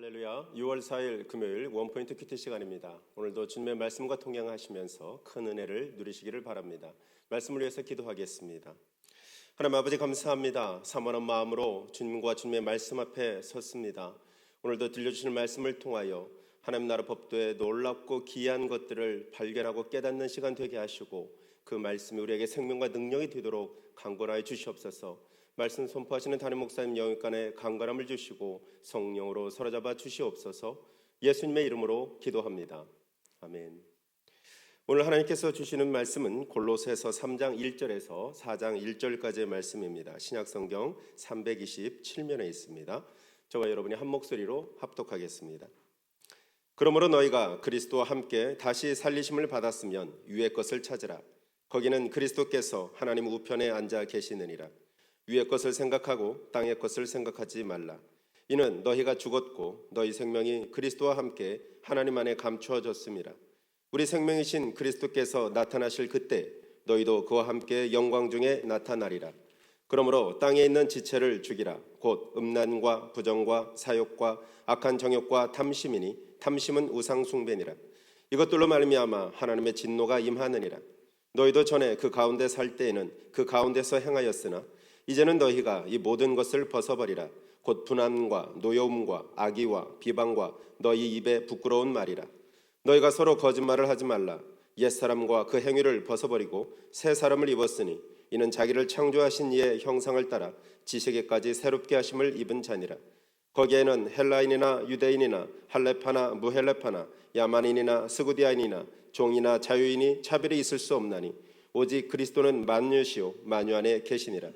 할렐루야. 6월 4일 금요일 원포인트 큐티 시간입니다. 오늘도 주님의 말씀과 동행하시면서 큰 은혜를 누리시기를 바랍니다. 말씀을 위해서 기도하겠습니다. 하나님 아버지 감사합니다. 사모한 마음으로 주님과 주님의 말씀 앞에 섰습니다. 오늘도 들려주시는 말씀을 통하여 하나님 나라 법도의 놀랍고 귀한 것들을 발견하고 깨닫는 시간 되게 하시고 그 말씀이 우리에게 생명과 능력이 되도록 강권하여 주시옵소서. 말씀 선포하시는 담임 목사님 영육간에 강건함을 주시고 성령으로 사로잡아 주시옵소서. 예수님의 이름으로 기도합니다. 아멘. 오늘 하나님께서 주시는 말씀은 골로새서 3장 1절에서 4장 1절까지의 말씀입니다. 신약성경 327면에 있습니다. 저와 여러분이 한 목소리로 합독하겠습니다. 그러므로 너희가 그리스도와 함께 다시 살리심을 받았으면 위의 것을 찾으라. 거기는 그리스도께서 하나님 우편에 앉아 계시느니라. 위의 것을 생각하고 땅의 것을 생각하지 말라. 이는 너희가 죽었고 너희 생명이 그리스도와 함께 하나님 안에 감추어졌음이라. 우리 생명이신 그리스도께서 나타나실 그때 너희도 그와 함께 영광 중에 나타나리라. 그러므로 땅에 있는 지체를 죽이라. 곧 음란과 부정과 사욕과 악한 정욕과 탐심이니 탐심은 우상 숭배니라. 이것들로 말미암아 하나님의 진노가 임하느니라. 너희도 전에 그 가운데 살 때에는 그 가운데서 행하였으나 이제는 너희가 이 모든 것을 벗어버리라. 곧 분함과 노여움과 악의와 비방과 너희 입에 부끄러운 말이라. 너희가 서로 거짓말을 하지 말라. 옛사람과 그 행위를 벗어버리고 새 사람을 입었으니 이는 자기를 창조하신 이의 형상을 따라 지식에까지 새롭게 하심을 입은 자니라. 거기에는 헬라인이나 유대인이나 할레파나 무헬레파나 야만인이나 스구디아인이나 종이나 자유인이 차별이 있을 수 없나니 오직 그리스도는 만유시요 만유 안에 계시니라.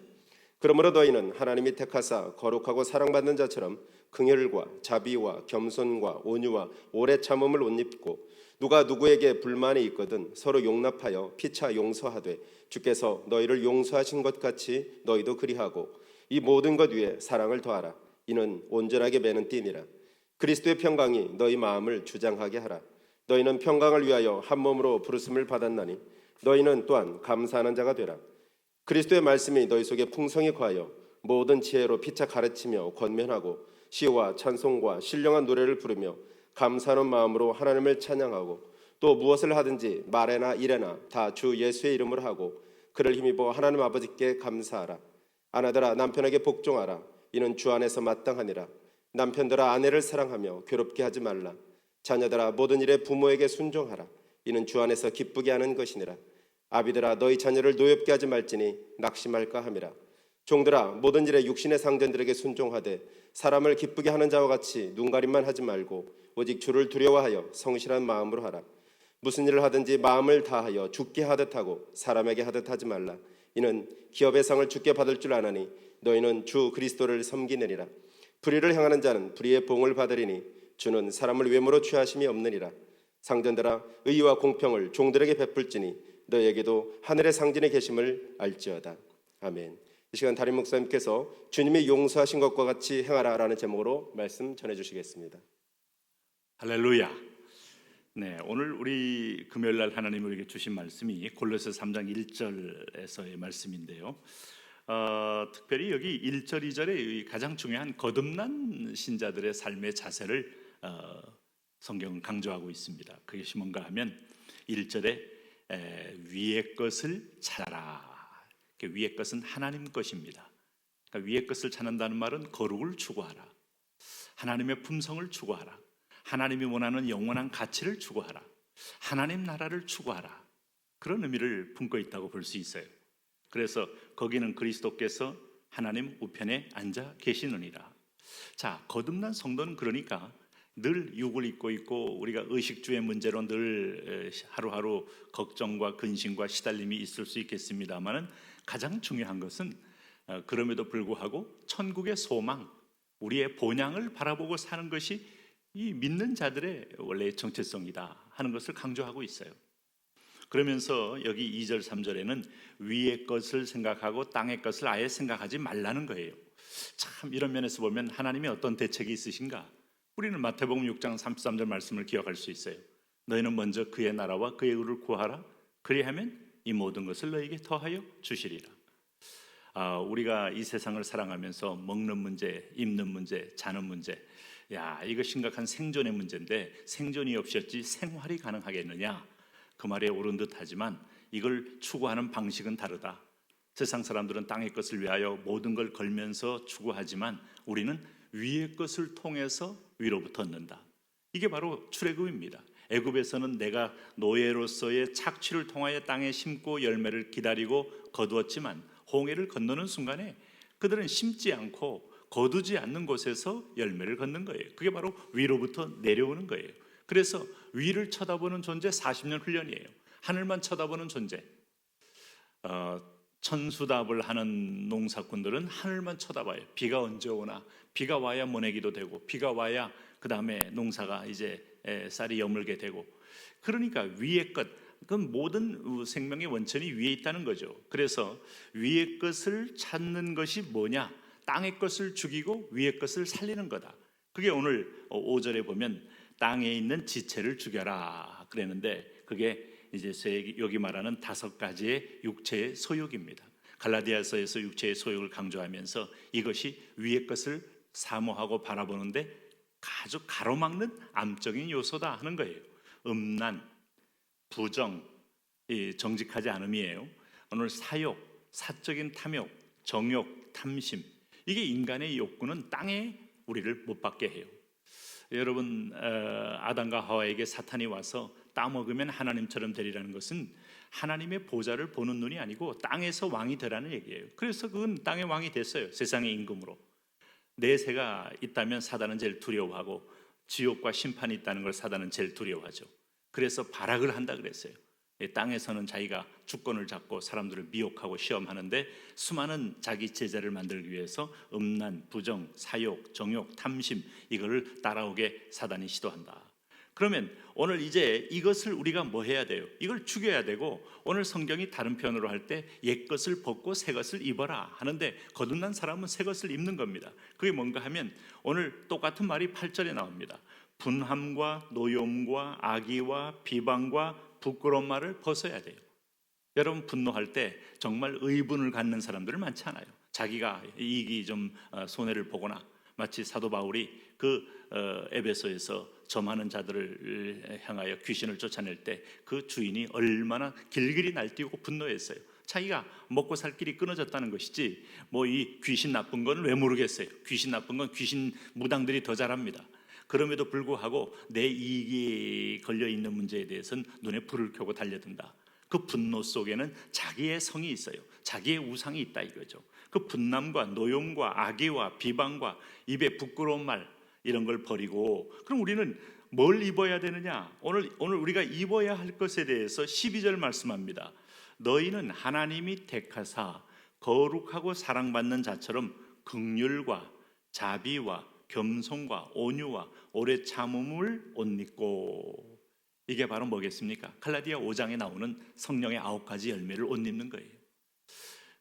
그러므로 너희는 하나님이 택하사 거룩하고 사랑받는 자처럼 긍휼과 자비와 겸손과 온유와 오래 참음을 옷 입고 누가 누구에게 불만이 있거든 서로 용납하여 피차 용서하되 주께서 너희를 용서하신 것 같이 너희도 그리하고 이 모든 것 위에 사랑을 더하라. 이는 온전하게 매는 띠니라. 그리스도의 평강이 너희 마음을 주장하게 하라. 너희는 평강을 위하여 한 몸으로 부르심을 받았나니 너희는 또한 감사하는 자가 되라. 그리스도의 말씀이 너희 속에 풍성히 거하여 모든 지혜로 피차 가르치며 권면하고 시와 찬송과 신령한 노래를 부르며 감사하는 마음으로 하나님을 찬양하고 또 무엇을 하든지 말에나 일에나 다 주 예수의 이름으로 하고 그를 힘입어 하나님 아버지께 감사하라. 아내들아 남편에게 복종하라. 이는 주 안에서 마땅하니라. 남편들아 아내를 사랑하며 괴롭게 하지 말라. 자녀들아 모든 일에 부모에게 순종하라. 이는 주 안에서 기쁘게 하는 것이니라. 아비들아 너희 자녀를 노엽게 하지 말지니 낙심할까 함이라. 종들아 모든 일에 육신의 상전들에게 순종하되 사람을 기쁘게 하는 자와 같이 눈가림만 하지 말고 오직 주를 두려워하여 성실한 마음으로 하라. 무슨 일을 하든지 마음을 다하여 주께 하듯 하고 사람에게 하듯 하지 말라. 이는 기업의 상을 주께 받을 줄 아나니 너희는 주 그리스도를 섬기느니라. 불의를 행하는 자는 불의의 봉을 받으리니 주는 사람을 외모로 취하심이 없느니라. 상전들아 의와 공평을 종들에게 베풀지니 너에게도 하늘의 상전에 계심을 알지어다. 아멘. 이 시간 담임 목사님께서 주님이 용서하신 것과 같이 행하라 라는 제목으로 말씀 전해주시겠습니다. 할렐루야. 네, 오늘 우리 금요일날 하나님 우리에게 주신 말씀이 골로새 3장 1절에서의 말씀인데요. 특별히 여기 1절, 2절에 가장 중요한 거듭난 신자들의 삶의 자세를 성경은 강조하고 있습니다. 그것이 뭔가 하면 1절에 위의 것을 찾아라. 위의 것은 하나님 것입니다. 그러니까 위의 것을 찾는다는 말은 거룩을 추구하라. 하나님의 품성을 추구하라. 하나님이 원하는 영원한 가치를 추구하라. 하나님 나라를 추구하라. 그런 의미를 품고 있다고 볼 수 있어요. 그래서 거기는 그리스도께서 하나님 우편에 앉아 계시느니라. 자, 거듭난 성도는 그러니까 늘 육을 입고 있고 우리가 의식주의 문제로 늘 하루하루 걱정과 근심과 시달림이 있을 수 있겠습니다만은 가장 중요한 것은 그럼에도 불구하고 천국의 소망, 우리의 본향을 바라보고 사는 것이 이 믿는 자들의 원래의 정체성이다 하는 것을 강조하고 있어요. 그러면서 여기 2절 3절에는 위의 것을 생각하고 땅의 것을 아예 생각하지 말라는 거예요. 참 이런 면에서 보면 하나님이 어떤 대책이 있으신가? 우리는 마태복음 6장 33절 말씀을 기억할 수 있어요. 너희는 먼저 그의 나라와 그의 의를 구하라. 그리하면 이 모든 것을 너희에게 더하여 주시리라. 우리가 이 세상을 살아가면서 먹는 문제, 입는 문제, 자는 문제 야, 이거 심각한 생존의 문제인데 생존이 없이 어찌 생활이 가능하겠느냐? 그 말에 옳은 듯하지만 이걸 추구하는 방식은 다르다. 세상 사람들은 땅의 것을 위하여 모든 걸 걸면서 추구하지만 우리는 위의 것을 통해서 위로부터 얻는다. 이게 바로 출애굽입니다. 애굽에서는 내가 노예로서의 착취를 통하여 땅에 심고 열매를 기다리고 거두었지만 홍해를 건너는 순간에 그들은 심지 않고 거두지 않는 곳에서 열매를 걷는 거예요. 그게 바로 위로부터 내려오는 거예요. 그래서 위를 쳐다보는 존재 40년 훈련이에요. 하늘만 쳐다보는 존재. 천수답을 하는 농사꾼들은 하늘만 쳐다봐요. 비가 언제 오나. 비가 와야 모내기도 되고 비가 와야 그 다음에 농사가 이제 쌀이 여물게 되고. 그러니까 위의 것, 그 모든 생명의 원천이 위에 있다는 거죠. 그래서 위의 것을 찾는 것이 뭐냐? 땅의 것을 죽이고 위의 것을 살리는 거다. 그게 오늘 5절에 보면 땅에 있는 지체를 죽여라 그랬는데 그게 이제 여기 말하는 5가지의 육체의 소욕입니다. 갈라디아서에서 육체의 소욕을 강조하면서 이것이 위의 것을 사모하고 바라보는데 아주 가로막는 암적인 요소다 하는 거예요. 음란, 부정, 정직하지 않음이에요. 오늘 사욕, 사적인 탐욕, 정욕, 탐심, 이게 인간의 욕구는 땅에 우리를 못 받게 해요. 여러분, 아담과 하와에게 사탄이 와서 따먹으면 하나님처럼 되리라는 것은 하나님의 보좌를 보는 눈이 아니고 땅에서 왕이 되라는 얘기예요. 그래서 그건 땅의 왕이 됐어요. 세상의 임금으로. 내세가 있다면 사단은 제일 두려워하고 지옥과 심판이 있다는 걸 사단은 제일 두려워하죠. 그래서 발악을 한다 그랬어요. 땅에서는 자기가 주권을 잡고 사람들을 미혹하고 시험하는데 수많은 자기 제자를 만들기 위해서 음란, 부정, 사욕, 정욕, 탐심 이거를 따라오게 사단이 시도한다. 그러면 오늘 이제 이것을 우리가 뭐 해야 돼요? 이걸 죽여야 되고 오늘 성경이 다른 표현으로 할 때 옛것을 벗고 새것을 입어라 하는데 거듭난 사람은 새것을 입는 겁니다. 그게 뭔가 하면 오늘 똑같은 말이 8절에 나옵니다. 분함과 노여움과 악의와 비방과 부끄러운 말을 벗어야 돼요. 여러분 분노할 때 정말 의분을 갖는 사람들은 많지 않아요. 자기가 이익이 좀 손해를 보거나 마치 사도 바울이 그 에베소에서 점하는 자들을 향하여 귀신을 쫓아낼 때 그 주인이 얼마나 길길이 날뛰고 분노했어요. 자기가 먹고 살 길이 끊어졌다는 것이지 뭐 이 귀신 나쁜 건 왜 모르겠어요. 귀신 나쁜 건 귀신 무당들이 더 잘합니다. 그럼에도 불구하고 내 이익이 걸려있는 문제에 대해서는 눈에 불을 켜고 달려든다. 그 분노 속에는 자기의 성이 있어요. 자기의 우상이 있다 이거죠. 그 분남과 노용과 악의와 비방과 입에 부끄러운 말 이런 걸 버리고 그럼 우리는 뭘 입어야 되느냐? 오늘 우리가 입어야 할 것에 대해서 12절 말씀합니다. 너희는 하나님이 택하사 거룩하고 사랑받는 자처럼 긍휼과 자비와 겸손과 온유와 오래 참음을 옷 입고. 이게 바로 뭐겠습니까? 갈라디아 5장에 나오는 성령의 9가지 열매를 옷 입는 거예요.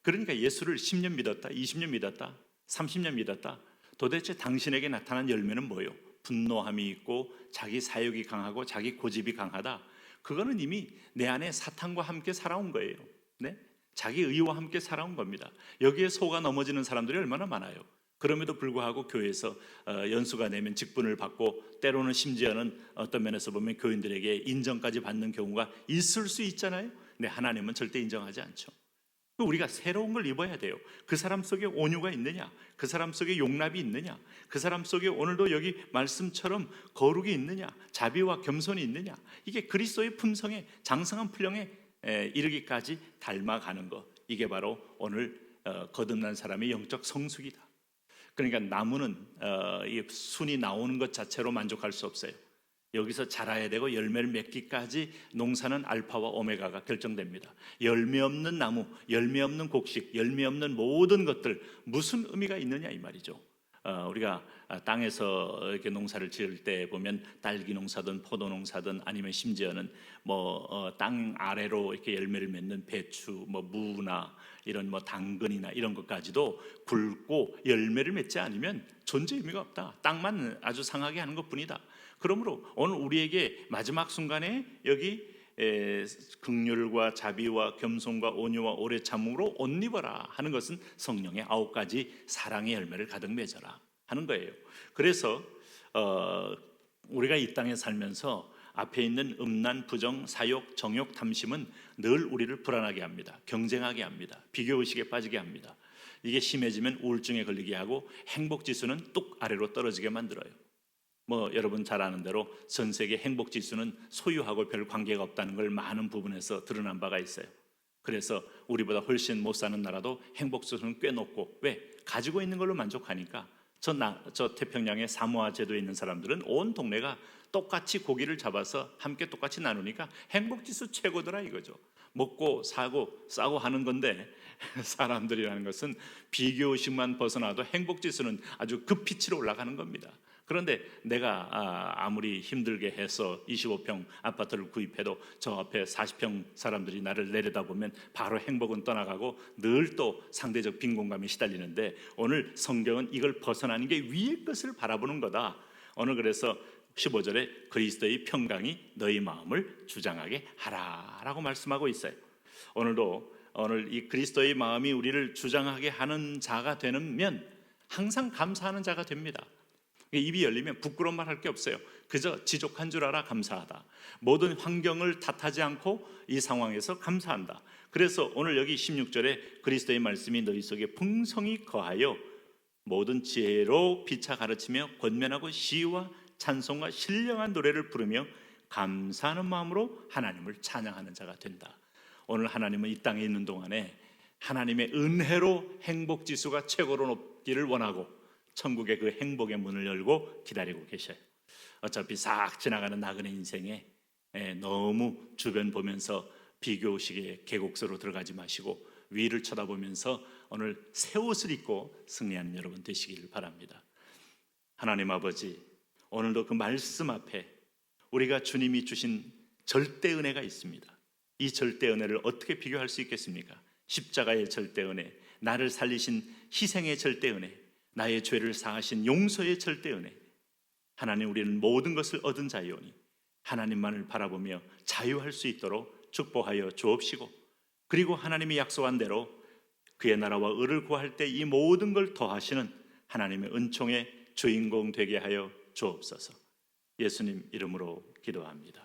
그러니까 예수를 10년 믿었다, 20년 믿었다, 30년 믿었다. 도대체 당신에게 나타난 열매는 뭐예요? 분노함이 있고 자기 사욕이 강하고 자기 고집이 강하다. 그거는 이미 내 안에 사탄과 함께 살아온 거예요. 네? 자기 의와 함께 살아온 겁니다. 여기에 속아 넘어지는 사람들이 얼마나 많아요. 그럼에도 불구하고 교회에서 연수가 내면 직분을 받고 때로는 심지어는 어떤 면에서 보면 교인들에게 인정까지 받는 경우가 있을 수 있잖아요. 근데 하나님은 절대 인정하지 않죠. 우리가 새로운 걸 입어야 돼요. 그 사람 속에 온유가 있느냐? 그 사람 속에 용납이 있느냐? 그 사람 속에 오늘도 여기 말씀처럼 거룩이 있느냐? 자비와 겸손이 있느냐? 이게 그리스도의 품성에 장성한 분량에 이르기까지 닮아가는 것. 이게 바로 오늘 거듭난 사람의 영적 성숙이다. 그러니까 나무는 이 순이 나오는 것 자체로 만족할 수 없어요. 여기서 자라야 되고 열매를 맺기까지 농사는 알파와 오메가가 결정됩니다. 열매 없는 나무, 열매 없는 곡식, 열매 없는 모든 것들 무슨 의미가 있느냐 이 말이죠. 우리가 땅에서 이렇게 농사를 지을 때 보면 딸기 농사든 포도 농사든 아니면 심지어는 땅 아래로 이렇게 열매를 맺는 배추, 무나 이런 당근이나 이런 것까지도 굵고 열매를 맺지 않으면 존재 의미가 없다. 땅만 아주 상하게 하는 것뿐이다. 그러므로 오늘 우리에게 마지막 순간에 여기 긍휼과 자비와 겸손과 온유와 오래 참음으로 옷 입어라 하는 것은 성령의 9가지 사랑의 열매를 가득 맺어라 하는 거예요. 그래서 우리가 이 땅에 살면서 앞에 있는 음란, 부정, 사욕, 정욕, 탐심은 늘 우리를 불안하게 합니다. 경쟁하게 합니다. 비교의식에 빠지게 합니다. 이게 심해지면 우울증에 걸리게 하고 행복지수는 뚝 아래로 떨어지게 만들어요. 여러분 잘 아는 대로 전 세계 행복지수는 소유하고 별 관계가 없다는 걸 많은 부분에서 드러난 바가 있어요. 그래서 우리보다 훨씬 못 사는 나라도 행복지수는 꽤 높고, 왜? 가지고 있는 걸로 만족하니까. 저 태평양의 사모아 제도에 있는 사람들은 온 동네가 똑같이 고기를 잡아서 함께 똑같이 나누니까 행복지수 최고더라 이거죠. 먹고 사고 싸고 하는 건데 사람들이라는 것은 비교의식만 벗어나도 행복지수는 아주 급피치로 올라가는 겁니다. 그런데 내가 아무리 힘들게 해서 25평 아파트를 구입해도 저 앞에 40평 사람들이 나를 내려다보면 바로 행복은 떠나가고 늘 또 상대적 빈곤감에 시달리는데, 오늘 성경은 이걸 벗어나는 게 위의 것을 바라보는 거다. 오늘 그래서 15절에 그리스도의 평강이 너희 마음을 주장하게 하라라고 말씀하고 있어요. 오늘 이 그리스도의 마음이 우리를 주장하게 하는 자가 되면 항상 감사하는 자가 됩니다. 입이 열리면 부끄러운 말 할 게 없어요. 그저 지족한 줄 알아 감사하다. 모든 환경을 탓하지 않고 이 상황에서 감사한다. 그래서 오늘 여기 16절에 그리스도의 말씀이 너희 속에 풍성히 거하여 모든 지혜로 피차 가르치며 권면하고 시와 찬송과 신령한 노래를 부르며 감사하는 마음으로 하나님을 찬양하는 자가 된다. 오늘 하나님은 이 땅에 있는 동안에 하나님의 은혜로 행복지수가 최고로 높기를 원하고 천국의 그 행복의 문을 열고 기다리고 계셔요. 어차피 싹 지나가는 나그네 인생에 너무 주변 보면서 비교의식의 계곡으로 들어가지 마시고 위를 쳐다보면서 오늘 새 옷을 입고 승리하는 여러분 되시기를 바랍니다. 하나님 아버지, 오늘도 그 말씀 앞에 우리가 주님이 주신 절대 은혜가 있습니다. 이 절대 은혜를 어떻게 비교할 수 있겠습니까? 십자가의 절대 은혜, 나를 살리신 희생의 절대 은혜, 나의 죄를 사하신 용서의 절대 은혜. 하나님, 우리는 모든 것을 얻은 자이오니 하나님만을 바라보며 자유할 수 있도록 축복하여 주옵시고, 그리고 하나님이 약속한 대로 그의 나라와 의를 구할 때 이 모든 걸 더하시는 하나님의 은총의 주인공 되게 하여 주옵소서. 예수님 이름으로 기도합니다.